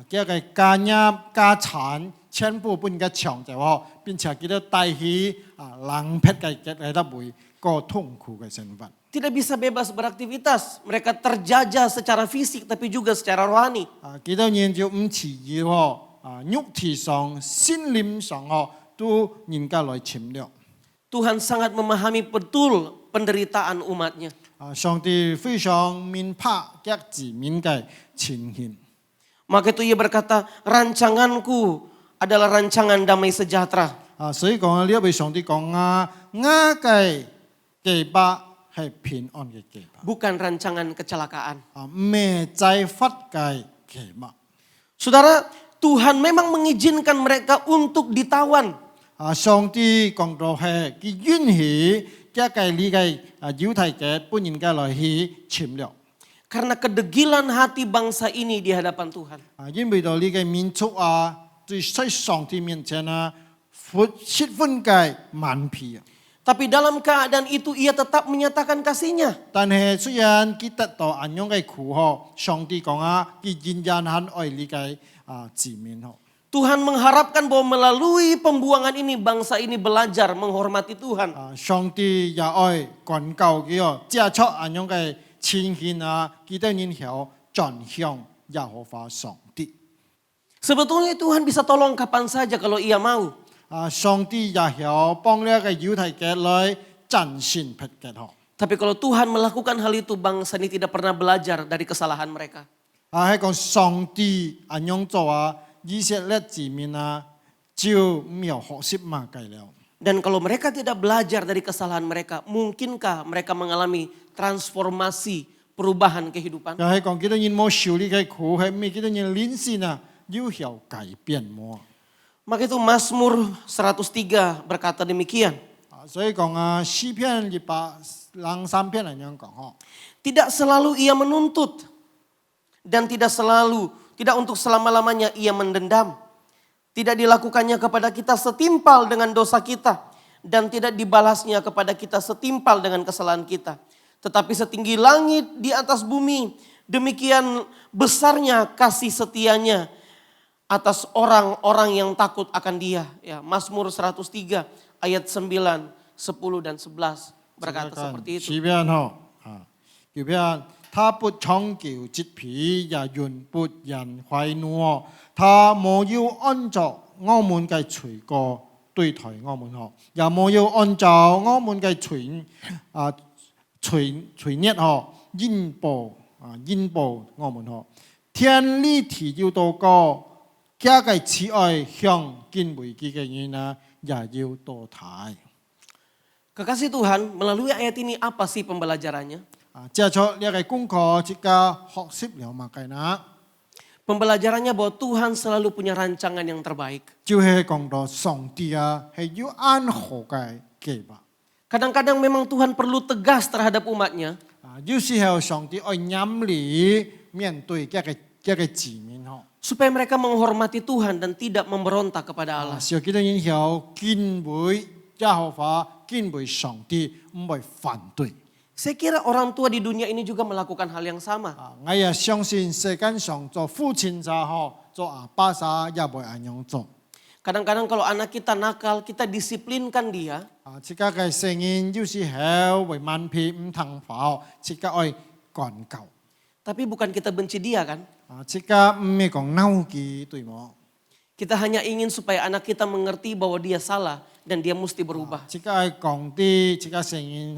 叫佢家業家產全部不應該搶走哦，並且佢都帶起冷僻嘅得會個痛苦嘅生活。 Tidak bisa bebas beraktivitas. Mereka terjajah secara fisik tapi juga secara rohani. 幾多人就唔似要哦，肉體上、心靈上哦，都人家來侵略。 Tuhan sangat memahami betul penderitaan umatnya. 上帝非常明白各自民嘅情形。 Maka itu ia berkata, rancanganku adalah rancangan damai sejahtera. 所以講呢一位上帝講我嘅計劃係平安嘅計劃， Bukan rancangan kecelakaan. 唔係災罰嘅計劃。 Saudara, Tuhan memang mengizinkan mereka untuk ditawan. 上帝講到係佢允許一個呢個猶太嘅本人嘅來去侵略。 Karena kedegilan hati bangsa ini di hadapan Tuhan. 因為到呢個民族對在上帝面前失分嘅蠻皮。 Tapi dalam keadaan itu ia tetap menyatakan kasihnya. 但係雖然佢得到咁樣嘅苦上帝講佢仍然很愛呢個子民。 Tuhan mengharapkan bahwa melalui pembuangan ini bangsa ini belajar menghormati Tuhan. 上帝也愛管教佢接觸咁樣嘅情形佢都然後轉向耶和華上帝。 Sebetulnya Tuhan bisa tolong kapan saja kalau ia mau. 上帝也有幫呢一個猶太嘅來戰勝ผิด嘅。 Tapi kalau Tuhan melakukan hal itu bangsa ini tidak pernah belajar dari kesalahan mereka. 係講上帝咁樣做以色列子民就沒有學習嘛計了。 Dan kalau mereka tidak belajar dari kesalahan mereka, mungkinkah mereka mengalami transformasi perubahan kehidupan? 就係講幾多人冇受呢個苦，係咪幾多人領先要有改變麼？ Maka itu Mazmur 103 berkata demikian. 所以講詩篇103篇咁樣講。 Tidak selalu ia menuntut dan tidak untuk selama-lamanya ia mendendam. Tidak dilakukannya kepada kita setimpal dengan dosa kita dan tidak dibalasnya kepada kita setimpal dengan kesalahan kita. Tetapi setinggi langit di atas bumi, demikian besarnya kasih setianya atas orang-orang yang takut akan Dia. Ya, Mazmur 103 ayat 9, 10 dan 11 berkata seperti itu. 詩篇叫篇他不搶救疾病，也永不人懷怒。他沒有按照我們嘅罪過對待我們也沒有按照我們嘅罪孽應報我們天理地要禱告，加嘅慈愛向敬畏佢嘅人也要多睇。 Kekasih Tuhan, melalui ayat ini apa sih pembelajarannya? 接觸呢個功課，即刻學習了嘛計啦。 Pembelajarannya bahwa Tuhan selalu punya rancangan yang terbaik. 就係講到上帝係要按好嘅計劃。 Kadang-kadang memang Tuhan perlu tegas terhadap umatnya. 有時候上帝愛嚴厲面對一個子民。 Supaya mereka menghormati Tuhan dan tidak memberontak kepada Allah. 小幾多人有敬畏耶和華，敬畏上帝，唔會反對。 Saya kira orang tua di dunia ini juga melakukan hal yang sama. 我也相信世間上做父親做阿爸也會咁樣做。 Kadang-kadang kalau anak kita nakal, kita disiplinkan dia. 即刻嘅聲音有時候會蠻皮唔聽話，即刻愛管教。 Tapi bukan kita benci dia kan? 即刻唔係講嬲佢對冇。 Kita hanya ingin supaya anak kita mengerti bahwa dia salah dan dia mesti berubah. 即刻係講啲，即刻聲音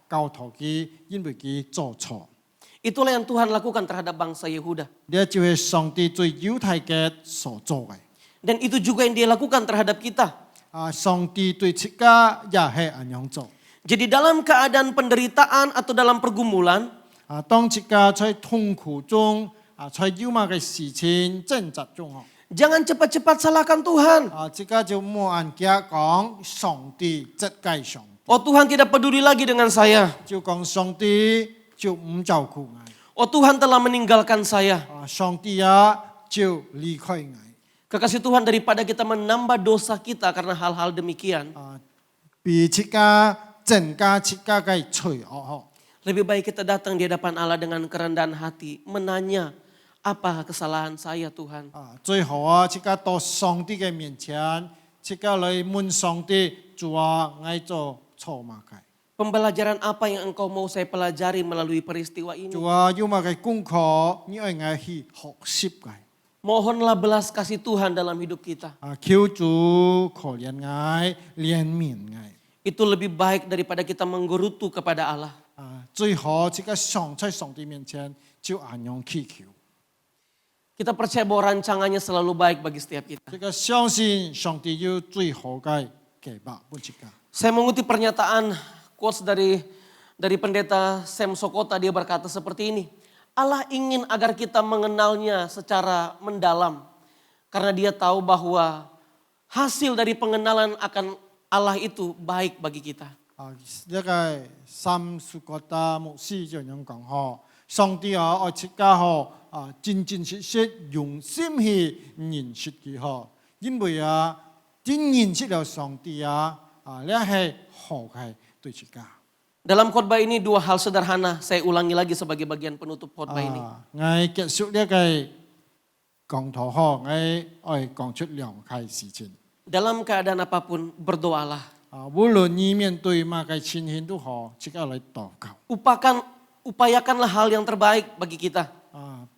教導佢，因為佢做錯。 Itulah yang Tuhan lakukan terhadap bangsa Yehuda. 呢就係上帝對猶太嘅所做嘅。 Dan itu juga yang dia lakukan terhadap kita. 上帝對即刻也係咁樣做。 Jadi dalam keadaan penderitaan atau dalam pergumulan, 當即刻在痛苦中，在憂鬱嘅事情掙扎中， jangan cepat-cepat salahkan Tuhan. 即刻就冇人家講上帝責怪上帝， Oh Tuhan tidak peduli lagi dengan saya. 就講上帝就唔照顧我， Oh Tuhan telah meninggalkan saya. 上帝就離開我。 Kekasih Tuhan, daripada kita menambah dosa kita karena hal-hal demikian, 比即刻增加即刻嘅罪惡。 lebih baik kita datang di hadapan Allah dengan kerendahan hati, menanya Apa kesalahan saya Tuhan? 最好啊，即个到上帝嘅面前，即个来问上帝，主啊，我做错嘛嘅， Pembelajaran apa yang engkau mau saya pelajari melalui peristiwa ini? 主啊，要么嘅功課，你愛我去學習嘅， Mohonlah belas kasih Tuhan dalam hidup kita. 求主可憐我，憐憫我。 Itu lebih baik daripada kita menggerutu kepada Allah. 最好即個上在上帝面前就安樣祈求， Kita percaya bahwa rancangannya selalu baik bagi setiap kita. 即個相信上帝有最好嘅計劃本即個。 Saya mengutip pernyataan quotes dari pendeta Sam Sokota, dia berkata seperti ini. Allah ingin agar kita mengenalnya secara mendalam. Karena dia tahu bahwa hasil dari pengenalan akan Allah itu baik bagi kita. 一個三สุกต牧師就咁樣講嗬，上帝啊，愛切家嗬真真實實用心去認識佢嗬，因為啊，真認識了上帝啊，呢係好嘅對切家。 Dalam khotbah ini dua hal sederhana saya ulangi lagi sebagai bagian penutup khotbah ini. 我結束呢個講頭嗬，我愛講出兩件事情。 Dalam keadaan apapun berdoalah. 無論你面對乜嘅情形都好，即刻嚟禱告。 Upayakanlah hal yang terbaik bagi kita.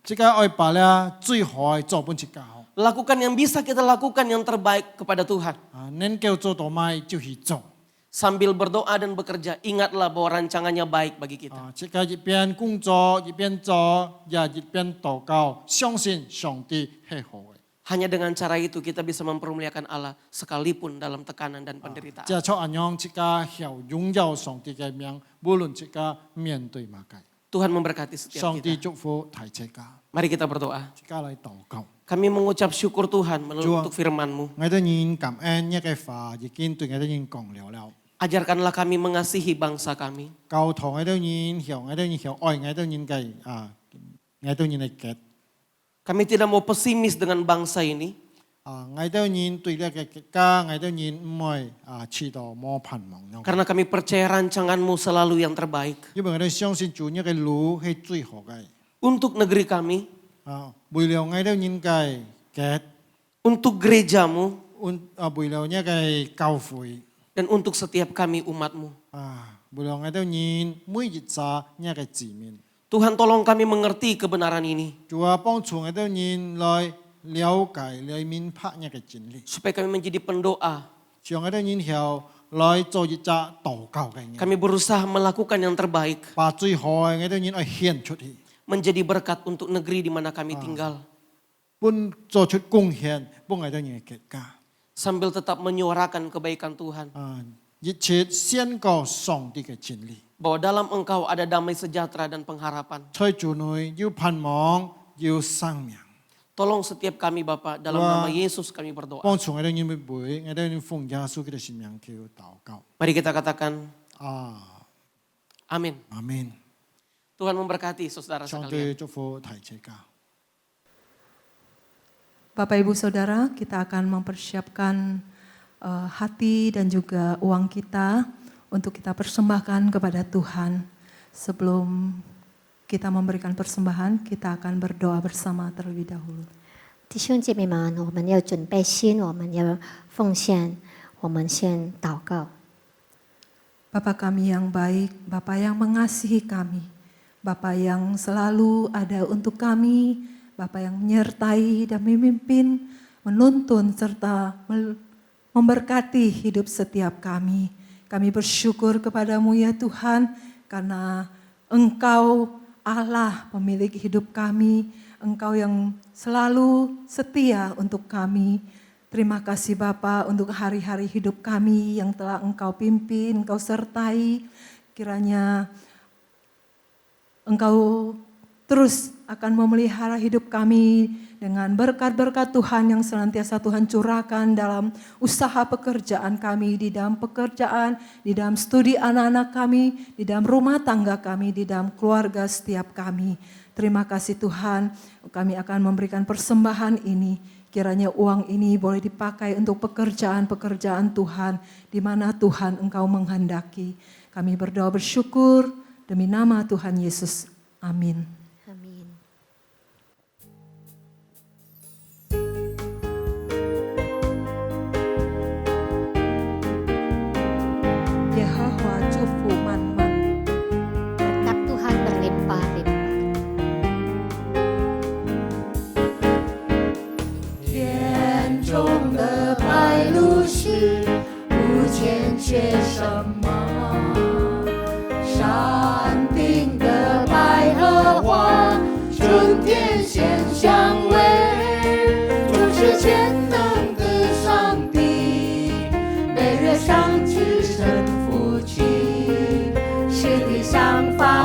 即刻愛把咧最好嘅做本切家好。 Lakukan yang bisa kita lakukan yang terbaik kepada Tuhan. 能夠做到乜就去做。 Sambil berdoa dan bekerja, ingatlah bahwa rancangannya baik bagi kita. 即個一邊工作一邊做，也一邊禱告，相信上帝係好嘅。 Hanya dengan cara itu kita bisa mempermuliakan Allah sekalipun dalam tekanan dan penderitaan. 即係安樣，即個曉榮耀上帝嘅名，無論即個面對乜嘅， Tuhan memberkati setiap 上帝 kita. 祝福大家。 Mari kita berdoa. 即刻嚟禱告。 Kami mengucap syukur Tuhan untuk firman-Mu. 我哋人感恩一個話已經對我哋人講了。 Ajarkanlah kami mengasihi bangsa kami. 教徒我哋人曉愛我哋人嘅我哋人嘅結。 Kami tidak mau pesimis dengan bangsa ini. 我哋人對呢個國家，我哋人唔會遲到冇盼望。 Karena kami percaya rancangan-Mu selalu yang terbaik. 因為我哋相信主呢個路係最好嘅。 Untuk negeri kami, 為了我哋人嘅結， untuk gereja-Mu, 為了呢個教會， dan untuk setiap kami umat-Mu. 為了我哋人每一個呢個子民。 Tuhan tolong kami mengerti kebenaran ini. 主啊，幫助我哋人來了解、來明白呢個真理， Supaya kami menjadi pendoa. 讓我哋人曉來做一隻禱告嘅人， Kami berusaha melakukan yang terbaik. 把最好嘅我哋人去獻出去， Menjadi berkat untuk negeri di mana kami tinggal. 本做出貢獻，幫我哋人嘅國家。 Sambil tetap menyuarakan kebaikan Tuhan. 一切宣告上帝嘅真理， Bahwa dalam Engkau ada damai sejahtera dan pengharapan. 在主內有盼望，有生命。 Tolong setiap kami Bapa, dalam nama Yesus kami berdoa. 幫助我哋人每輩，我哋人奉耶穌基督嘅名求禱告。 Mari kita katakan amin. 阿門。 Tuhan memberkati saudara 上 sekalian. 帝祝福大家。 Bapak Ibu Saudara, kita akan mempersiapkan hati dan juga uang kita untuk kita persembahkan kepada Tuhan. Sebelum kita memberikan persembahan, kita akan berdoa bersama terlebih dahulu. 弟兄姐妹们，我们要准备心，我们要奉献，我们先祷告。 Bapa kami yang baik, Bapa yang mengasihi kami, Bapa yang selalu ada untuk kami, Bapa yang menyertai dan memimpin, menuntun serta memberkati hidup setiap kami. Kami bersyukur kepadamu ya Tuhan, karena Engkau Allah pemilik hidup kami, Engkau yang selalu setia untuk kami. Terima kasih Bapa untuk hari-hari hidup kami yang telah Engkau pimpin, Engkau sertai. Kiranya Engkau terus akan memelihara hidup kami dengan berkat-berkat Tuhan yang senantiasa Tuhan curahkan dalam usaha pekerjaan kami, di dalam pekerjaan, di dalam studi anak-anak kami, di dalam rumah tangga kami, di dalam keluarga setiap kami. Terima kasih Tuhan, kami akan memberikan persembahan ini. Kiranya uang ini boleh dipakai untuk pekerjaan-pekerjaan Tuhan, di mana Tuhan Engkau menghendaki. Kami berdoa bersyukur demi nama Tuhan Yesus. Amin. Amin. 缺什么？山顶的百合花，春天鲜香味，就是全能的上帝，每日上至神父亲，是你想法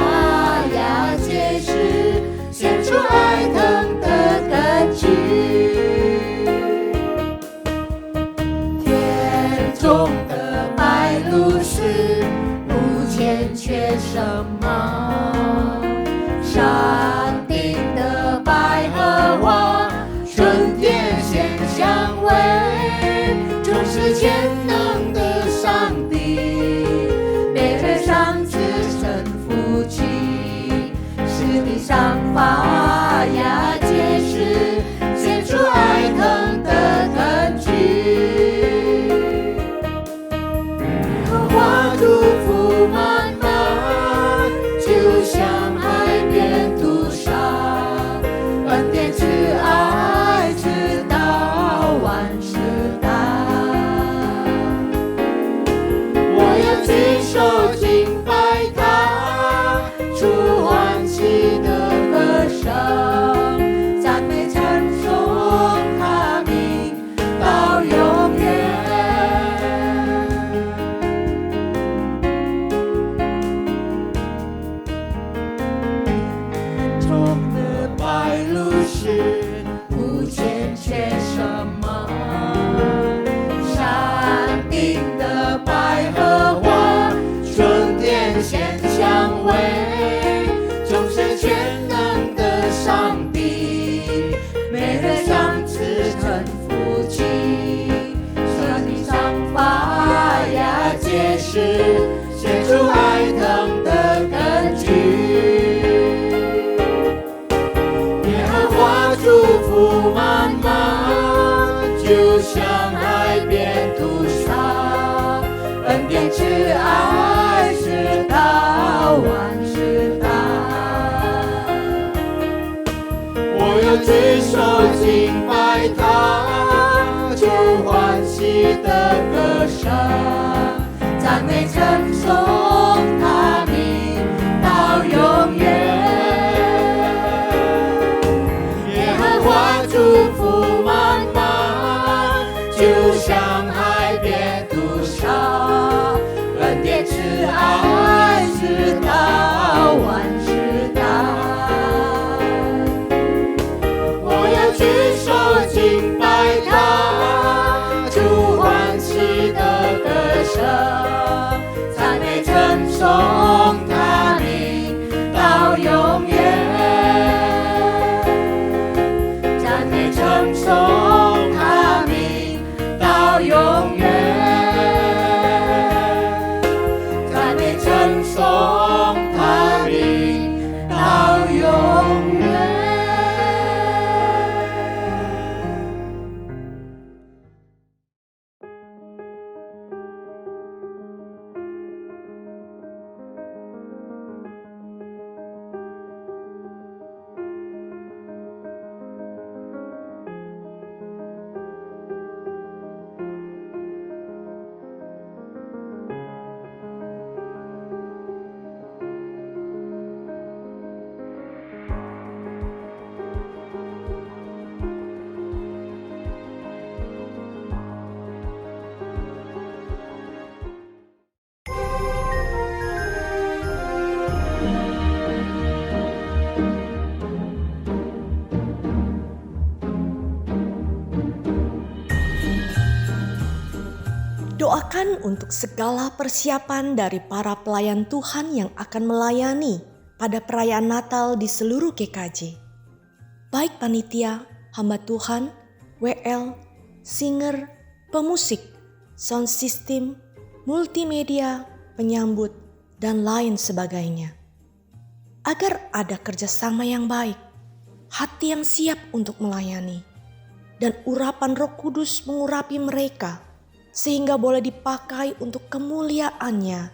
呀解释，显出爱疼的根据。天中的白鹭鸶，不欠缺什么？山顶的百合花，春天鲜香味，就是全能的上帝，每日上至神父亲，是你想法呀解释，显出爱疼的根据。花祝福满满，就像海边涂上，恩典慈爱直到万世代。我要举手敬拜他，出欢喜的歌声，赞美称颂他名到永远。中的白鹭鸶，不欠缺什么？山顶的百合花，春天鲜香味，就是全能的上帝，每日上至神父亲，说你想法呀解释，写出爱疼的根据。耶和华祝福满满，就像海边涂上，恩典慈爱直到万世代。我要举手敬拜他，就欢喜的歌声，赞美称颂他名到永远。耶和华祝福满满，就像海边涂上，恩典慈爱直到万世代。我要举手敬拜他，主欢喜的歌声，赞美称颂他名到永远。赞美称颂他名到永远，赞美称颂他名到永远。Doakan untuk segala persiapan dari para pelayan Tuhan yang akan melayani pada perayaan Natal di seluruh GKJ. Baik panitia, hamba Tuhan, WL, singer, pemusik, sound system, multimedia, penyambut, dan lain sebagainya. Agar ada kerjasama yang baik, hati yang siap untuk melayani, dan urapan Roh Kudus mengurapi mereka sehingga boleh dipakai untuk kemuliaan-Nya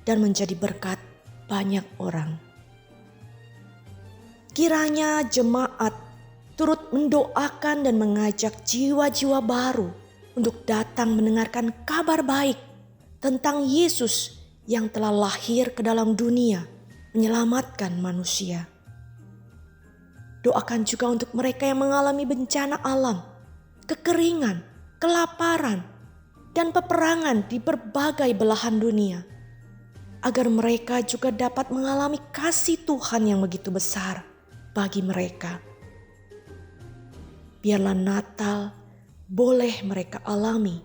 dan menjadi berkat banyak orang. Kiranya jemaat turut mendoakan dan mengajak jiwa-jiwa baru untuk datang mendengarkan kabar baik tentang Yesus yang telah lahir ke dalam dunia menyelamatkan manusia. Doakan juga untuk mereka yang mengalami bencana alam, kekeringan, kelaparan, dan peperangan di berbagai belahan dunia, agar mereka juga dapat mengalami kasih Tuhan yang begitu besar bagi mereka. Biarlah Natal boleh mereka alami.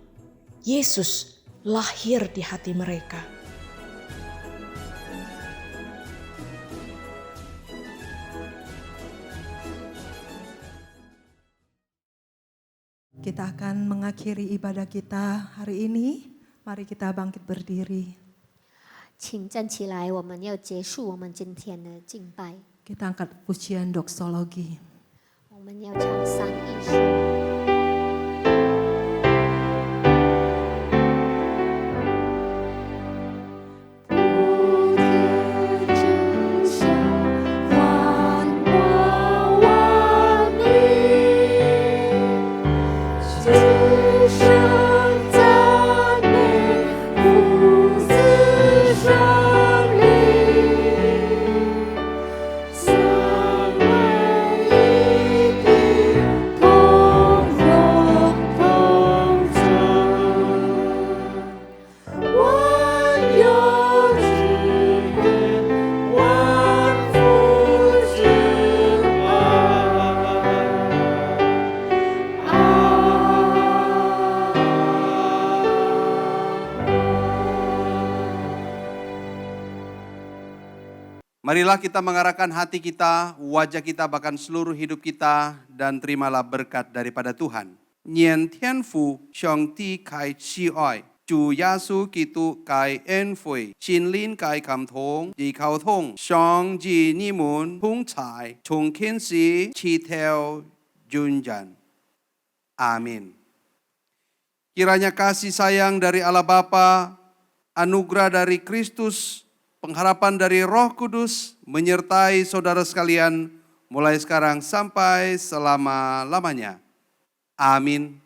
Yesus lahir di hati mereka. Kita akan mengakhiri ibadah kita hari ini. Mari kita bangkit berdiri. 请站起来，我们要结束我们今天的敬拜。 Kita angkat pujian doksologi. 我们要唱三艺术。普天之下，万国万民，齐声赞美父子圣灵。 三位一体，同荣同尊，万有之源，万福之Marilah kita mengarahkan hati kita, wajah kita, bahkan seluruh hidup kita, dan terimalah berkat daripada Tuhan. Nian Tian Fu, Xiong Ti Kai Chi Oi, Chu Yasu Kitu Kai En Fui, Xin Lin Kai Kam Tong, Di Kau Tong, Xiong Ji Ni Mun, Pung Cai, Chung Kin Si, Chi Teo Jun Jan. Amin. Kiranya kasih sayang dari Allah Bapa, anugerah dari Kristus, pengharapan dari Roh Kudus menyertai saudara sekalian mulai sekarang sampai selama-lamanya. Amin.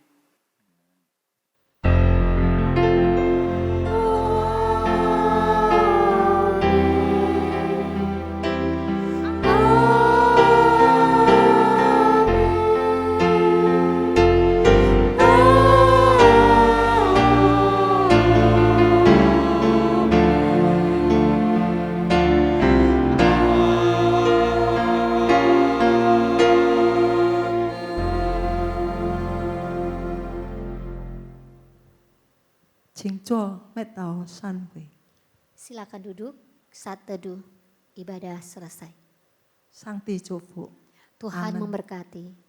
Silakan duduk, saat teduh ibadah selesai. Sang Ti Chu Fu. Tuhan Amin. memberkati.